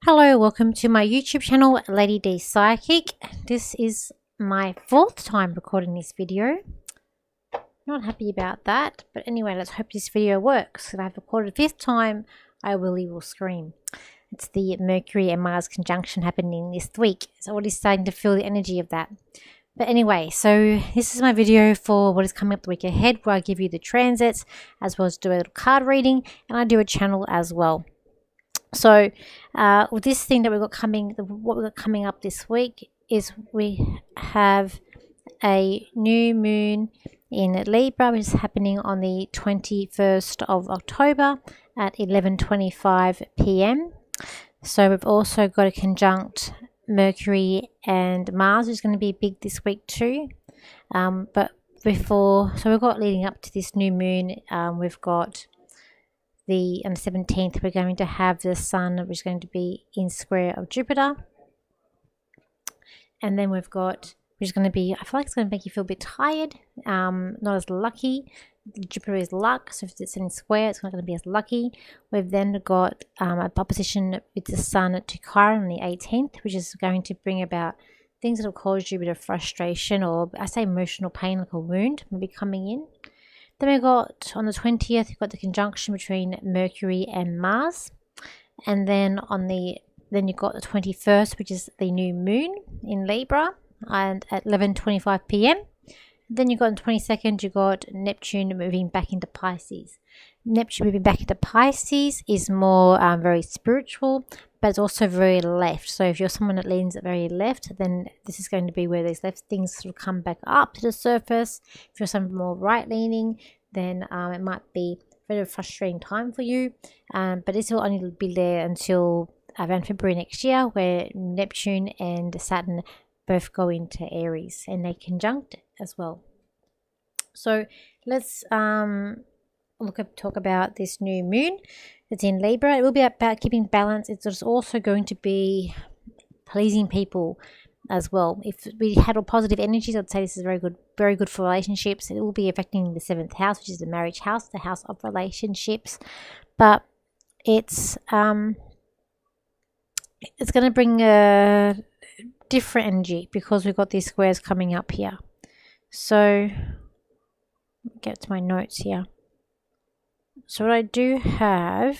Hello, welcome to my YouTube channel, Lady D Psychic. This is my 4th time recording this video. Not happy about that, but anyway, let's hope this video works. If I have recorded 5th time, I will scream. It's the Mercury and Mars conjunction happening this week, so I'm already starting to feel the energy of that. But anyway, so this is my video for what is coming up the week ahead, where I give you the transits, as well as do a little card reading, and I do a channel as well. So with this thing that we've got coming, what we've got coming up this week is we have a new moon in Libra, which is happening on the 21st of October at 11:25 p.m. So we've also got a conjunct Mercury and Mars, which is going to be big this week too. But before, so we've got leading up to this new moon, we've got on the 17th, we're going to have the Sun, which is going to be in square of Jupiter. And then we've got, which is going to be, I feel like it's going to make you feel a bit tired, not as lucky. Jupiter is luck, so if it's in square, it's not going to be as lucky. We've then got a opposition with the Sun to Chiron on the 18th, which is going to bring about things that will cause you a bit of frustration, or I say emotional pain, like a wound maybe coming in. Then we got on the 20th, we've got the conjunction between Mercury and Mars. And then you've got the 21st, which is the new moon in Libra, and at 11:25 p.m. Then you've got on the 22nd, you've got Neptune moving back into Pisces. Neptune moving back into Pisces is more very spiritual, but it's also very left. So if you're someone that leans very left, then this is going to be where these left things sort of come back up to the surface. If you're someone more right leaning, then it might be a very frustrating time for you. But this will only be there until around February next year, where Neptune and Saturn both go into Aries, and they conjunct as well. So let's talk about this new moon that's in Libra. It will be about keeping balance. It's also going to be pleasing people as well. If we had all positive energies, I'd say this is very good for relationships. It will be affecting the 7th house, which is the marriage house, the house of relationships. But it's going to bring a different energy because we've got these squares coming up here. So get to my notes here. So what I do have,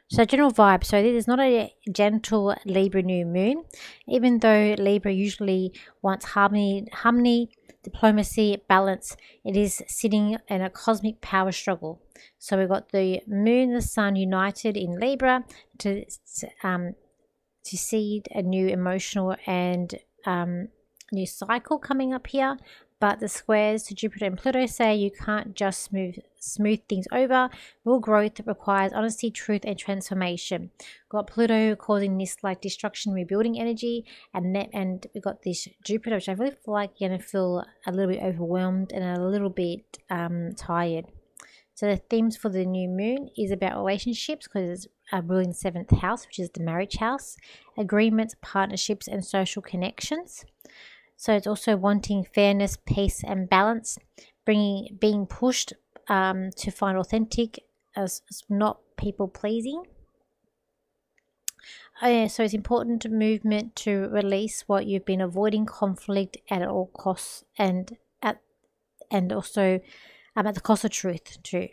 so general vibe. So this is not a gentle Libra new moon, even though Libra usually wants harmony, diplomacy, balance. It is sitting in a cosmic power struggle. So we've got the moon and the sun united in Libra to seed a new emotional and new cycle coming up here. But the squares to Jupiter and Pluto say you can't just smooth things over. Real growth requires honesty, truth, and transformation. We've got Pluto causing this like destruction, rebuilding energy, and we've got this Jupiter, which I really feel like you're going to feel a little bit overwhelmed and a little bit tired. So the themes for the new moon is about relationships, because it's ruling the 7th house, which is the marriage house, agreements, partnerships, and social connections. So it's also wanting fairness, peace, and balance, being pushed to find authentic as not people pleasing. So it's important movement to release what you've been avoiding, conflict at all costs, and also at the cost of truth too.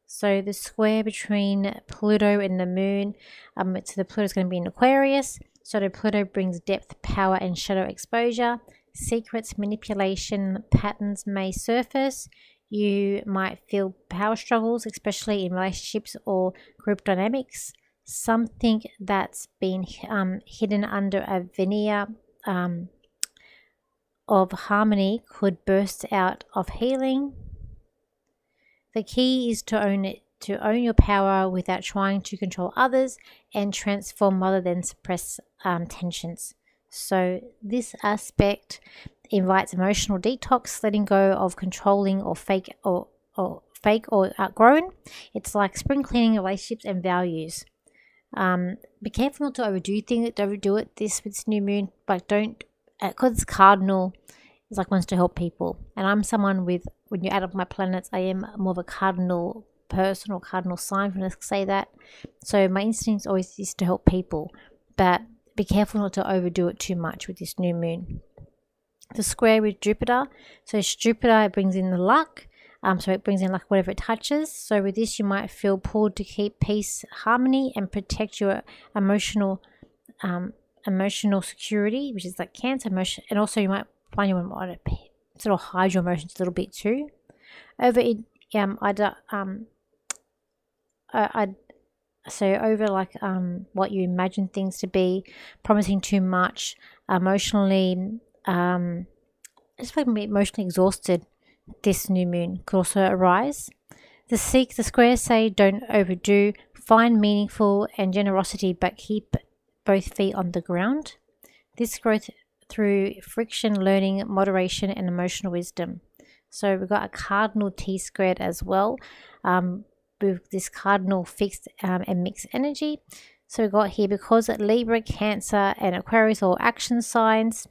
So the square between Pluto and the moon, so the Pluto is going to be in Aquarius. So the Pluto brings depth, power, and shadow exposure. Secrets, manipulation, patterns may surface. You might feel power struggles, especially in relationships or group dynamics. Something that's been hidden under a veneer of harmony could burst out of healing. The key is to own your power without trying to control others, and transform rather than suppress tensions. So this aspect invites emotional detox, letting go of controlling or fake or outgrown. It's like spring cleaning relationships and values. Be careful not to overdo it with this new moon. Like don't, because it's cardinal. It's like wants to help people, and I'm someone with, when you add up my planets, I am more of a cardinal person or cardinal sign, if you want to say that. So my instinct always is to help people, but be careful not to overdo it too much with this new moon. The square with Jupiter, so it's Jupiter, it brings in the luck, so it brings in luck whatever it touches. So with this, you might feel pulled to keep peace, harmony, and protect your emotional security, which is like Cancer emotion, and also you might find you want to sort of hide your emotions a little bit too. Over in over like what you imagine things to be, promising too much, emotionally just like emotionally exhausted. This new moon could also arise. The squares say don't overdo, find meaningful and generosity, but keep both feet on the ground. This growth through friction, learning, moderation, and emotional wisdom. So we've got a cardinal T squared as well, with this cardinal fixed and mixed energy. So we've got here, because Libra, Cancer, and Aquarius are action signs,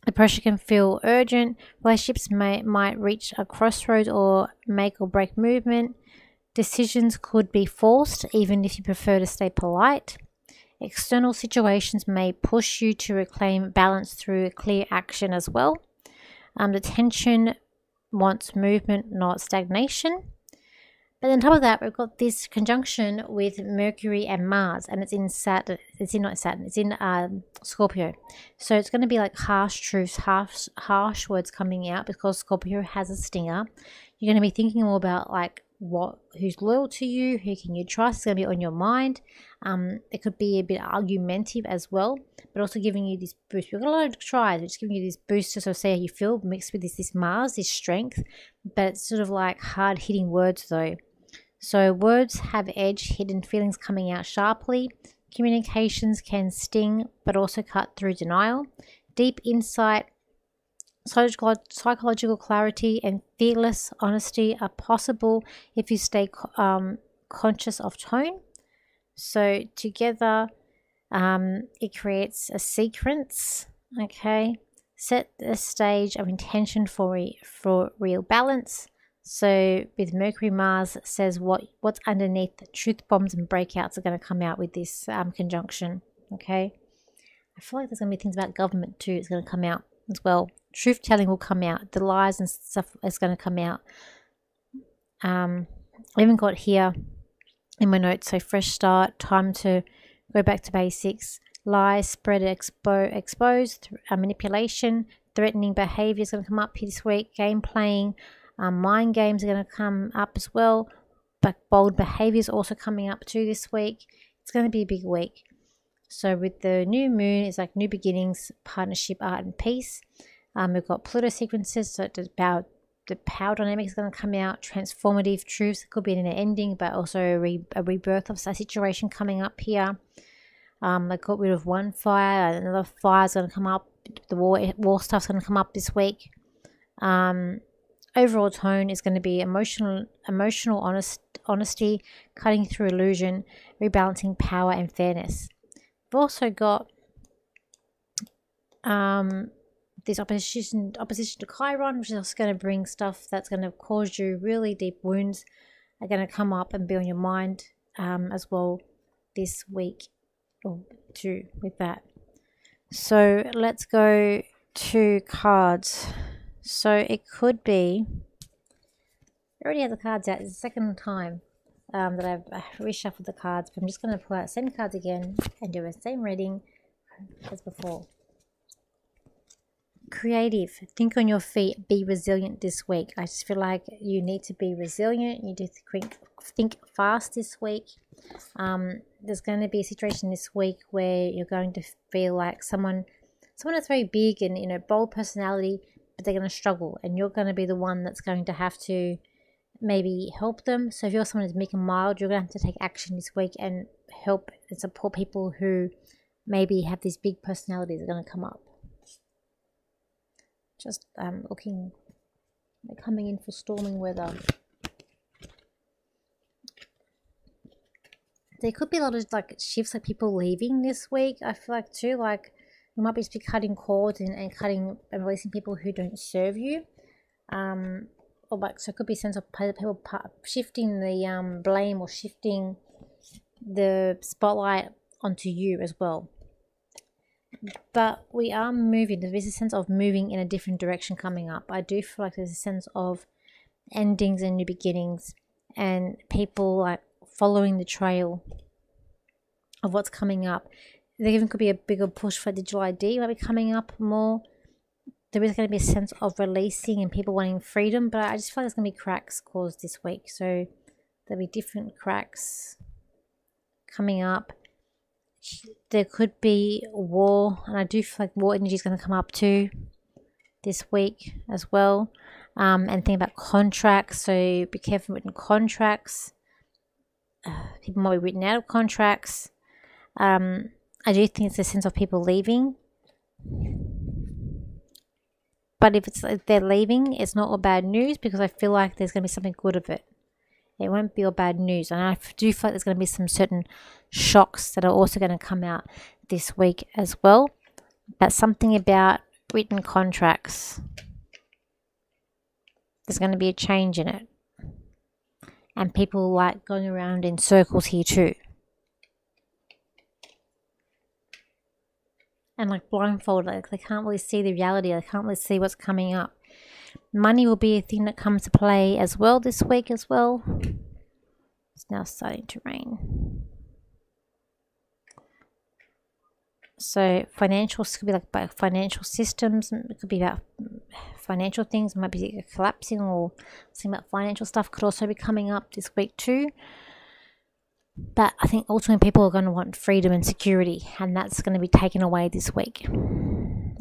the pressure can feel urgent. Relationships might reach a crossroads or make or break movement. Decisions could be forced, even if you prefer to stay polite. External situations may push you to reclaim balance through clear action as well. The tension wants movement, not stagnation. But on top of that, we've got this conjunction with Mercury and Mars, and it's in Saturn. It's in Scorpio. So it's going to be like harsh truths, harsh words coming out, because Scorpio has a stinger. You're going to be thinking more about like who's loyal to you, who can you trust. It's going to be on your mind. It could be a bit argumentative as well, but also giving you this boost. We've got a lot of tries, it's giving you this boost to sort of say how you feel, mixed with this Mars, this strength, but it's sort of like hard hitting words though. So words have edge, hidden feelings coming out sharply. Communications can sting, but also cut through denial. Deep insight, psychological clarity, and fearless honesty are possible if you stay conscious of tone. So together, it creates a sequence. Okay, set the stage of intention for real balance. So with Mercury, Mars says what's underneath. The truth bombs and breakouts are going to come out with this conjunction. Okay, I feel like there's going to be things about government too. It's going to come out as well. Truth telling will come out. The lies and stuff is going to come out. I even got here in my notes. So fresh start, time to go back to basics. Lies, spread, exposed, manipulation, threatening behavior is going to come up this week. Game playing. Mind games are going to come up as well, but bold behavior is also coming up too this week. It's going to be a big week. So with the new moon, it's like new beginnings, partnership, art, and peace. We've got Pluto sequences, so the power dynamic is going to come out. Transformative truths, it could be an ending, but also a rebirth of a situation coming up here. I got rid of one fire, another fire is going to come up. The war stuff's going to come up this week. Overall tone is going to be emotional honesty, cutting through illusion, rebalancing power and fairness. We've also got this opposition to Chiron, which is also going to bring stuff that's going to cause you really deep wounds, are going to come up and be on your mind as well this week or two with that. So let's go to cards. So it could be, I already have the cards out. It's the second time that I've reshuffled the cards, but I'm just going to pull out the same cards again and do the same reading as before. Creative, think on your feet, be resilient this week. I just feel like you need to be resilient. You need to think fast this week. There's going to be a situation this week where you're going to feel like someone that's very big and bold personality, but they're going to struggle, and you're going to be the one that's going to have to maybe help them. So if you're someone who's meek and mild, you're going to have to take action this week and help and support people who maybe have these big personalities that are going to come up. Just looking, coming in for storming weather. There could be a lot of shifts, people leaving this week. I feel like too, you might be cutting cords and cutting and releasing people who don't serve you. like, so it could be a sense of people shifting the blame or shifting the spotlight onto you as well. But we are moving. There is a sense of moving in a different direction coming up. I do feel like there's a sense of endings and new beginnings, and people like following the trail of what's coming up. There even could be a bigger push for digital ID might be coming up more. There is going to be a sense of releasing and people wanting freedom, but I just feel like there's going to be cracks caused this week. So there'll be different cracks coming up. There could be war, and I do feel like war energy is going to come up too this week as well. And think about contracts, so be careful with contracts. People might be written out of contracts. I do think it's a sense of people leaving. But if they're leaving, it's not all bad news, because I feel like there's going to be something good of it. It won't be all bad news. And I do feel like there's going to be some certain shocks that are also going to come out this week as well. But something about written contracts. There's going to be a change in it. And people like going around in circles here too. And like blindfolded, like they can't really see the reality. They can't really see what's coming up. Money will be a thing that comes to play as well this week as well. It's now starting to rain. So financials could be like about financial systems. It could be about financial things. It might be collapsing, or something about financial stuff could also be coming up this week too. But I think ultimately people are going to want freedom and security, and that's going to be taken away this week,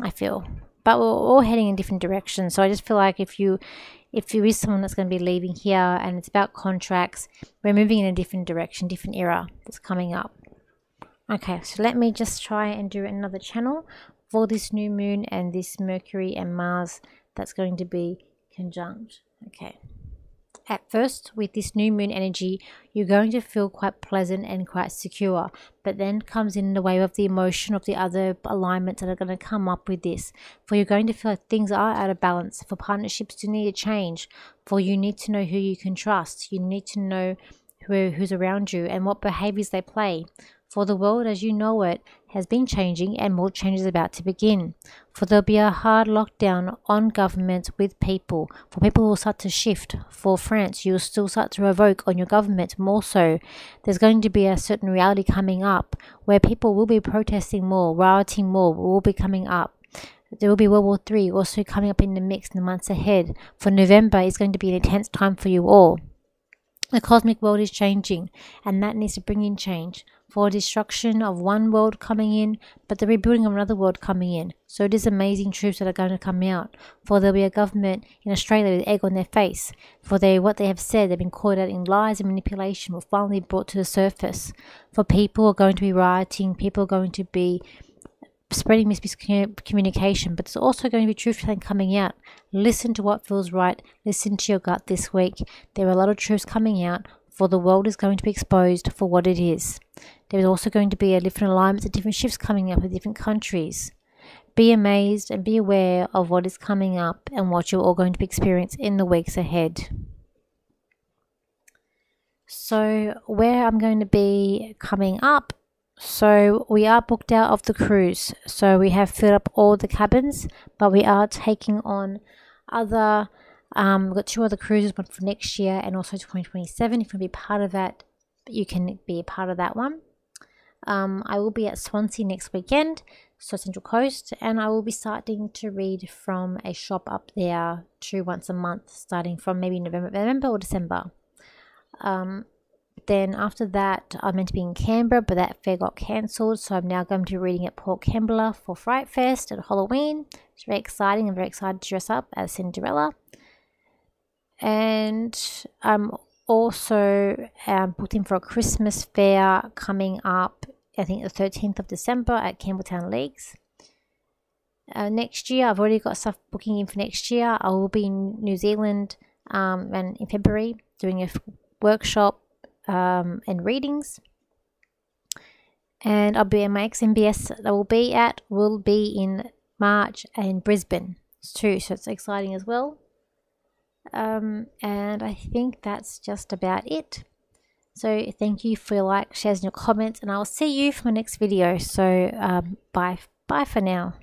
I feel. But we're all heading in different directions. So I just feel like if you is someone that's going to be leaving here and it's about contracts, we're moving in a different direction, different era that's coming up. Okay, so let me just try and do another channel for this new moon and this Mercury and Mars that's going to be conjunct. Okay. At first, with this new moon energy, you're going to feel quite pleasant and quite secure, but then comes in the wave of the emotion of the other alignments that are going to come up with this. For you're going to feel like things are out of balance. For partnerships to need a change. For you need to know who you can trust. You need to know who's around you and what behaviors they play. For the world as you know it has been changing, and more change is about to begin. For there'll be a hard lockdown on governments with people. For people will start to shift. For France, you'll still start to revoke on your government more so. There's going to be a certain reality coming up where people will be protesting more, rioting more, will be coming up. There will be World War III also coming up in the mix in the months ahead. For November is going to be an intense time for you all. The cosmic world is changing, and that needs to bring in change. For destruction of one world coming in, but the rebuilding of another world coming in. So it is amazing truths that are going to come out. For there'll be a government in Australia with egg on their face. For what they have said, they've been caught out in lies and manipulation, will finally be brought to the surface. For people are going to be rioting, people are going to be spreading miscommunication, but there's also going to be truth telling coming out. Listen to what feels right. Listen to your gut this week. There are a lot of truths coming out, for the world is going to be exposed for what it is. There is also going to be a different alignments and different shifts coming up with different countries. Be amazed and be aware of what is coming up and what you're all going to be experiencing in the weeks ahead. So where I'm going to be coming up, so we are booked out of the cruise. So we have filled up all the cabins, but we are taking on other, we've got 2 other cruises, one for next year and also 2027. If you want to be part of that, you can be a part of that one. I will be at Swansea next weekend, so Central Coast, and I will be starting to read from a shop up there 2 once a month, starting from maybe November or December. Then after that, I'm meant to be in Canberra, but that fair got cancelled, so I'm now going to be reading at Port Kembla for Fright Fest at Halloween. It's very exciting. I'm very excited to dress up as Cinderella. And I'm also booked in for a Christmas fair coming up, I think the 13th of December at Campbelltown Leagues. Next year, I've already got stuff booking in for next year. I will be in New Zealand and in February doing a workshop and readings. And I'll be at my XMBS that will be in March in Brisbane too, so it's exciting as well. And I think that's just about it. So thank you for your likes, shares, and your comments, and I'll see you for my next video. So bye for now.